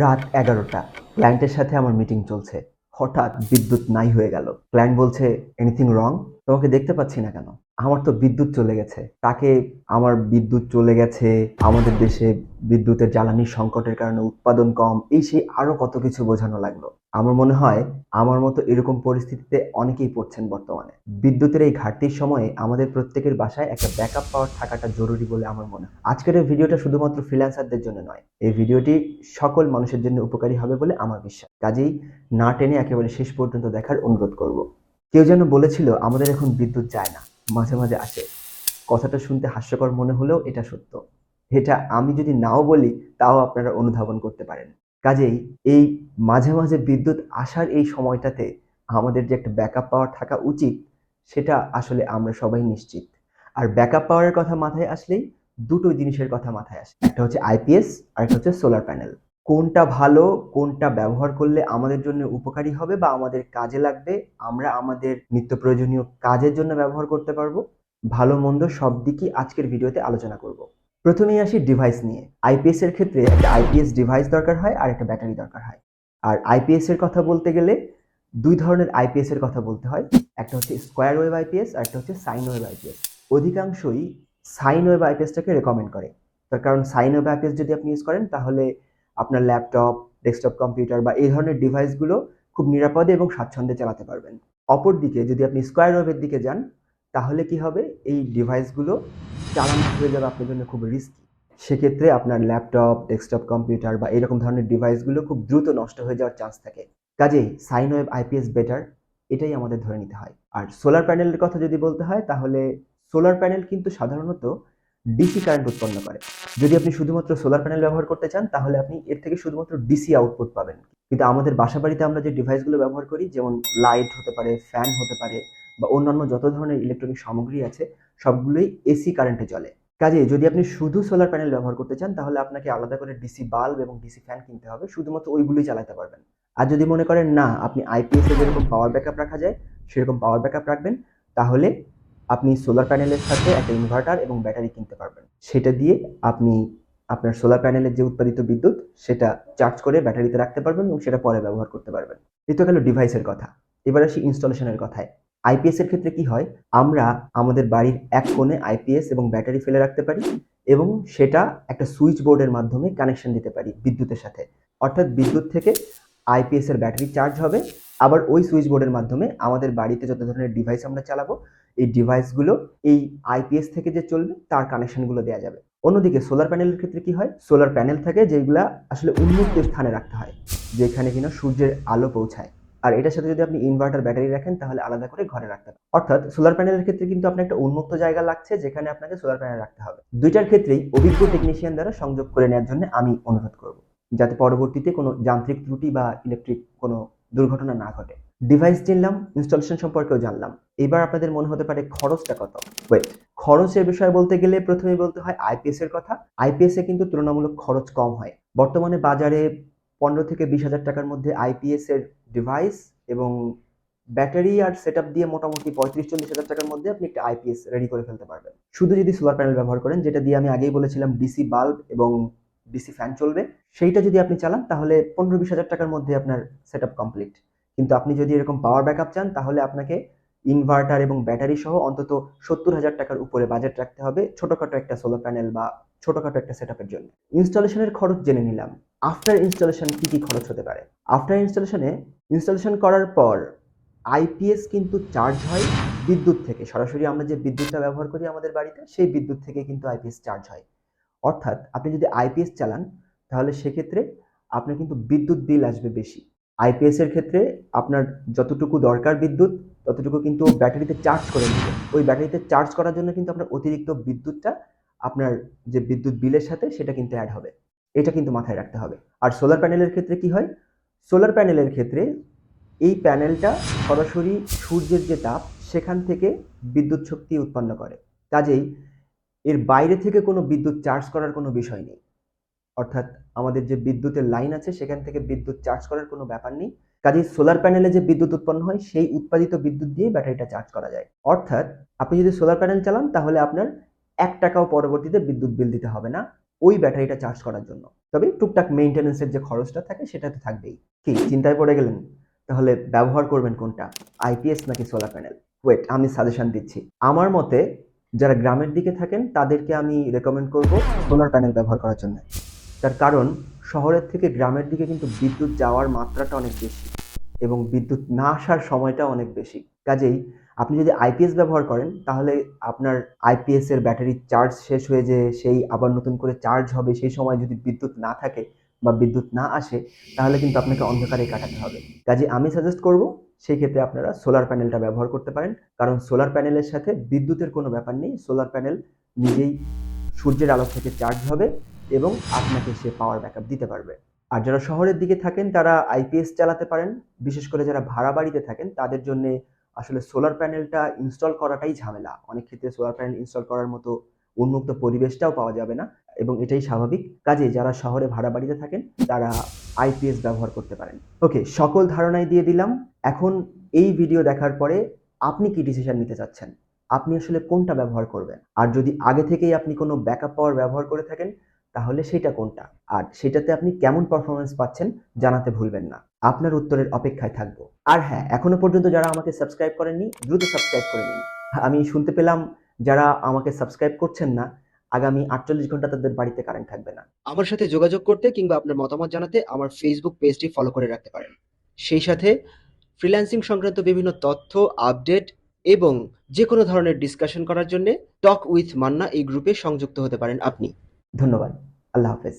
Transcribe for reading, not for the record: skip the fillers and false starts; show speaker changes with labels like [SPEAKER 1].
[SPEAKER 1] রাত 11টা, ক্লায়েন্টের সাথে আমার মিটিং চলছে। হঠাৎ বিদ্যুৎ নাই হয়ে গেল। ক্লায়েন্ট বলছে, এনিথিং রং? তোমাকে দেখতে পাচ্ছি না কেন? আমার তো বিদ্যুৎ চলে গেছে। তাকে আমার বিদ্যুৎ চলে গেছে, আমাদের দেশে বিদ্যুতের জ্বালানি সংকটের কারণে উৎপাদন কম, এই সেই আরো কত কিছু বোঝানো লাগলো। আমার মনে হয় আমার মতো এরকম পরিস্থিতিতে অনেকেই পড়ছেন বর্তমানে। বিদ্যুতের এই ঘাটতির সময়ে আমাদের প্রত্যেকের বাসায় একটা ব্যাকআপ পাওয়ার থাকাটা জরুরি বলে আমার মনে হয়। আজকের এই ভিডিওটা শুধুমাত্র ফ্রিল্যান্সারদের জন্য নয়, এই ভিডিওটি সকল মানুষের জন্য উপকারী হবে বলে আমার বিশ্বাস। কাজেই না টেনে একেবারে শেষ পর্যন্ত দেখার অনুরোধ করব। কেউ যেন বলেছিল আমাদের এখন বিদ্যুৎ যায় না, মাঝে মাঝে আসে। কথাটা শুনতে হাস্যকর মনে হলেও এটা সত্য। এটা আমি যদি নাও বলি তাও আপনারা অনুধাবন করতে পারেন। কাজেই এই মাঝে মাঝে বিদ্যুৎ আসার এই সময়টাতে আমাদের যে একটা ব্যাকআপ পাওয়ার থাকা উচিত, সেটা আসলে আমরা সবাই নিশ্চিত। আর ব্যাকআপ পাওয়ারের কথা মাথায় আসলেই দুটো জিনিসের কথা মাথায় আসে, একটা হচ্ছে আইপিএস আর একটা হচ্ছে সোলার প্যানেল। কোনটা ভালো, কোনটা ব্যবহার করলে আমাদের জন্য উপকারী হবে বা আমাদের কাজে লাগবে, আমরা আমাদের নিত্য প্রয়োজনীয় কাজের জন্য ব্যবহার করতে পারবো, ভালো মন্দ সব দিকই আজকের ভিডিওতে আলোচনা করব। প্রথমেই আসি ডিভাইস নিয়ে। আইপিএস এর ক্ষেত্রে একটা আইপিএস ডিভাইস দরকার হয় আর একটা ব্যাটারি দরকার হয়। আর আইপিএস এর কথা বলতে গেলে দুই ধরনের আইপিএস এর কথা বলতে হয়। একটা হচ্ছে স্কোয়ার ওয়েভ আইপিএস আর একটা হচ্ছে সাইন ওয়েভ আইপিএস। অধিকাংশই সাইন ওয়েভ আইপিএসটাকে রেকমেন্ড করে। তার কারণ সাইন ওয়েভ আইপিএস যদি আপনি ইউজ করেন তাহলে আপনার ল্যাপটপ, ডেস্কটপ কম্পিউটার বা এই ধরনের ডিভাইসগুলো খুব নিরাপদে এবং স্বাচ্ছন্দ্যে চালাতে পারবেন। অপরদিকে যদি আপনি স্কোয়ার ওয়েভের দিকে যান তাহলে কি হবে, এই ডিভাইসগুলো চালানো হয়ে যাবে আপনার জন্য খুব রিস্কি। সেক্ষেত্রে আপনার ল্যাপটপ, ডেস্কটপ কম্পিউটার বা এরকম ধরনের ডিভাইসগুলো খুব দ্রুত নষ্ট হয়ে যাওয়ার চান্স থাকে। কাজেই সাইন ওয়েভ আইপিএস বেটার, এটাই আমাদের ধরে নিতে হয়। আর সোলার প্যানেলের কথা যদি বলতে হয় তাহলে সোলার প্যানেল কিন্তু সাধারণত ডিসি কারেন্ট উৎপন্ন করে। যদি আপনি শুধুমাত্র সোলার প্যানেল ব্যবহার করতে চান তাহলে আপনি এর থেকে শুধুমাত্র ডিসি আউটপুট পাবেন। কিন্তু আমাদের বাসাবাড়িতে আমরা যে ডিভাইসগুলো ব্যবহার করি, যেমন লাইট হতে পারে, ফ্যান হতে পারে বা অন্যান্য যত ধরনের ইলেকট্রনিক সামগ্রী আছে, সবগুলোই এসি কারেন্টে চলে। কাজেই যদি আপনি শুধু সোলার প্যানেল ব্যবহার করতে চান তাহলে আপনাকে আলাদা করে ডিসি বাল্ব এবং ডিসি ফ্যান কিনতে হবে, শুধুমাত্র ওইগুলোই চালাতে পারবেন। আর যদি মনে করেন না, আপনি আইপিএস এ যেরকম পাওয়ার ব্যাকআপ রাখা যায় সেরকম পাওয়ার ব্যাকআপ রাখবেন, তাহলে আপনি সোলার প্যানেলের সাথে একটা ইনভার্টার এবং ব্যাটারি কিনতে পারবেন। সেটা দিয়ে আপনি আপনার সোলার প্যানেলের যে উৎপাদিত বিদ্যুৎ সেটা চার্জ করে ব্যাটারিতে রাখতে পারবেন এবং সেটা পরে ব্যবহার করতে পারবেন। এই তো গেল ডিভাইসের কথা। এবার আসি ইনস্টলেশনের কথায়। আইপিএস এর ক্ষেত্রে কি হয়, আমরা আমাদের বাড়ির এক কোণে আইপিএস এবং ব্যাটারি ফেলে রাখতে পারি এবং সেটা একটা সুইচ বোর্ডের মাধ্যমে কানেকশন দিতে পারি বিদ্যুতের সাথে। অর্থাৎ বিদ্যুৎ থেকে আইপিএস এর ব্যাটারি চার্জ হবে, আবার ওই সুইচ বোর্ডের মাধ্যমে আমাদের বাড়িতে যত ধরনের ডিভাইস আমরা চালাবো এই ডিভাইসগুলো এই আইপিএস থেকে যে চলবে তার কানেকশনগুলো দেওয়া যাবে। অন্যদিকে সোলার প্যানেলের ক্ষেত্রে কি হয়, সোলার প্যানেল থাকে যেগুলা আসলে উন্মুক্ত স্থানে রাখতে হয়, যেখানে কিনা সূর্যের আলো পৌঁছায়। আর এটার সাথে যদি আপনি ইনভার্টার ব্যাটারি রাখেন তাহলে আলাদা করে ঘরে রাখতে হবে। অর্থাৎ সোলার প্যানেলের ক্ষেত্রে কিন্তু আপনার একটা উন্মুক্ত জায়গা লাগছে যেখানে আপনাকে সোলার প্যানেল রাখতে হবে। দুইটার ক্ষেত্রেই অভিজ্ঞ টেকনিশিয়ান দ্বারা সংযোগ করে নেওয়ার জন্য আমি অনুরোধ করব, যাতে পরবর্তীতে কোনো যান্ত্রিক ত্রুটি বা ইলেকট্রিক কোনো দুর্ঘটনা না ঘটে। ডিভাইস চিনলাম, ইনস্টলেশন সম্পর্কেও জানলাম। এবার আপনাদের মনে হতে পারে খরচটা কত। ওয়েট, খরচের বিষয়ে বলতে গেলে প্রথমেই বলতে হয় আইপিএস এর কথা। আইপিএস এ কিন্তু তুলনামূলক খরচ কম হয়। বর্তমানে বাজারে 15 থেকে 20 হাজার টাকার মধ্যে আইপিএস এর ডিভাইস এবং ব্যাটারি আর সেটআপ দিয়ে মোটামুটি 35-40 হাজার টাকার মধ্যে আপনি একটা আইপিএস রেডি করে ফেলতে পারবেন, শুধু যদি সোলার প্যানেল ব্যবহার করেন, যেটা দিয়ে আমি আগেই বলেছিলাম ডিসি বাল্ব এবং ডিসি ফ্যান চলবে। সেইটা যদি আপনি চালান তাহলে 15-20 হাজার টাকার মধ্যে আপনার সেটআপ কমপ্লিট। কিন্তু আপনি যদি এরকম পাওয়ার ব্যাকআপ চান তাহলে আপনাকে ইনভার্টার এবং ব্যাটারি সহ অন্তত 70 হাজার টাকার উপরে বাজেট রাখতে হবে ছোটখাটো একটা সোলার প্যানেল বা ছোটখাটো একটা সেটআপের জন্য। ইনস্টলেশনের খরচ জেনে নিলাম। আফটার ইনস্টলেশন কি কি খরচ হতে পারে। আফটার ইনস্টলেশনে ইনস্টলেশন করার পর আইপিএস কিন্তু চার্জ হয় বিদ্যুৎ থেকে, সরাসরি আমরা যে বিদ্যুৎটা ব্যবহার করি আমাদের বাড়িতে সেই বিদ্যুৎ থেকে কিন্তু আইপিএস চার্জ হয়। অর্থাৎ আপনি যদি আইপিএস চালান তাহলে সেক্ষেত্রে আপনার কিন্তু বিদ্যুৎ বিল আসবে বেশি। আইপিএস এর ক্ষেত্রে আপনার যতটুকু দরকার বিদ্যুৎ ততটুকু কিন্তু ব্যাটারিতে চার্জ করে নেবে। ওই ব্যাটারিতে চার্জ করার জন্য কিন্তু আপনার অতিরিক্ত বিদ্যুৎটা আপনার যে বিদ্যুৎ বিলের সাথে সেটা কিন্তু অ্যাড হবে। এটা কিন্তু মাথায় রাখতে হবে। আর সোলার প্যানেলের ক্ষেত্রে কি হয়, সোলার প্যানেলের ক্ষেত্রে এই প্যানেলটা সরাসরি সূর্যের যে তাপ সেখান থেকে বিদ্যুৎ শক্তি উৎপন্ন করে। কাজেই এর বাইরে থেকে কোনো বিদ্যুৎ চার্জ করার কোনো বিষয় নেই। অর্থাৎ আমাদের যে বিদ্যুতের লাইন আছে সেখান থেকে বিদ্যুৎ চার্জ করার কোনো ব্যাপার নেই। কাজেই সোলার প্যানেলে যে বিদ্যুৎ উৎপন্ন হয় সেই উৎপাদিত বিদ্যুৎ দিয়ে ব্যাটারিটা চার্জ করা যায়। অর্থাৎ আপনি যদি সোলার প্যানেল চালান তাহলে আপনার 1 টাকাও পরবর্তীতে বিদ্যুৎ বিল দিতে হবে না, ওই ব্যাটারিটা চার্জ করার জন্য। তবে টুকটাক মেইনটেন্যান্সের যে খরচটা থাকে সেটা তো থাকবেই। কি চিন্তায় পড়ে গেলেন? তাহলে ব্যবহার করবেন কোনটা? আইপিএস নাকি সোলার প্যানেল? ওয়েট, আমি সাজেশন দিচ্ছি। আমার মতে যারা গ্রামের দিকে থাকেন তাদেরকে আমি রেকমেন্ড করব সোলার প্যানেল ব্যবহার করার জন্য। তার কারণ শহরের থেকে গ্রামের দিকে কিন্তু বিদ্যুৎ যাওয়ার মাত্রাটা অনেক বেশি এবং বিদ্যুৎ না আসার সময়টা অনেক বেশি। কাজেই আপনি যদি আইপিএস ব্যবহার করেন তাহলে আপনার আইপিএস এর ব্যাটারি চার্জ শেষ হয়ে যেয়ে সেই আবার নতুন করে চার্জ হবে, সেই সময় যদি বিদ্যুৎ না থাকে বা বিদ্যুৎ না আসে তাহলে কিন্তু আপনাকে অন্ধকারেই কাটাতে হবে। কাজেই আমি সাজেস্ট করব সেই ক্ষেত্রে আপনারা সোলার প্যানেলটা ব্যবহার করতে পারেন, কারণ সোলার প্যানেলের সাথে বিদ্যুতের কোনো ব্যাপার নেই। সোলার প্যানেল নিজেই সূর্যের আলো থেকে চার্জ হবে এবং আপনাকে সে পাওয়ার ব্যাকআপ দিতে পারবে। আর যারা শহরের দিকে থাকেন তারা আইপিএস চালাতে পারেন। বিশেষ করে যারা ভাড়া বাড়িতে থাকেন তাদের জন্য আসলে সোলার প্যানেলটা ইনস্টল করাটাই ঝামেলা। অনেক ক্ষেত্রে সোলার প্যানেল ইনস্টল করার মতো উন্মুক্ত পরিবেশটাও পাওয়া যাবে না এবং এটাই স্বাভাবিক। কাজেই যারা শহরে ভাড়া বাড়িতে থাকেন তারা আইপিএস ব্যবহার করতে পারেন। ওকে, সকল ধারণাই দিয়ে দিলাম। এখন এই ভিডিও দেখার পরে আপনি কি ডিসিশন নিতে চাচ্ছেন? আপনি আসলে কোনটা ব্যবহার করবেন? আর যদি আগে থেকেই আপনি কোনো ব্যাকআপ পাওয়ার ব্যবহার করে থাকেন তাহলে সেটা কোনটা? আর সেটাতে আপনি কেমন পারফরম্যান্স পাচ্ছেন জানাতে ভুলবেন না। আপনার উত্তরের অপেক্ষায় থাকবো। আর হ্যাঁ, এখনো পর্যন্ত যারা আমাকে সাবস্ক্রাইব করেননি দ্রুত সাবস্ক্রাইব করে নিন। আমি শুনতে পেলাম যারা আমাকে সাবস্ক্রাইব করছেন না আগামী 48 ঘন্টা তাদের বাড়িতে কারেন্ট থাকবে না। আমার সাথে যোগাযোগ করতে কিংবা আপনার মতামত জানাতে আমার ফেসবুক পেজটি ফলো করে রাখতে পারেন। সেই সাথে ফ্রিল্যান্সিং সংক্রান্ত বিভিন্ন তথ্য, আপডেট এবং যে কোনো ধরনের ডিসকাশন করার জন্য টক উইথ মান্না এই গ্রুপে সংযুক্ত হতে পারেন আপনি। ধন্যবাদ। আল্লাহ হাফেজ।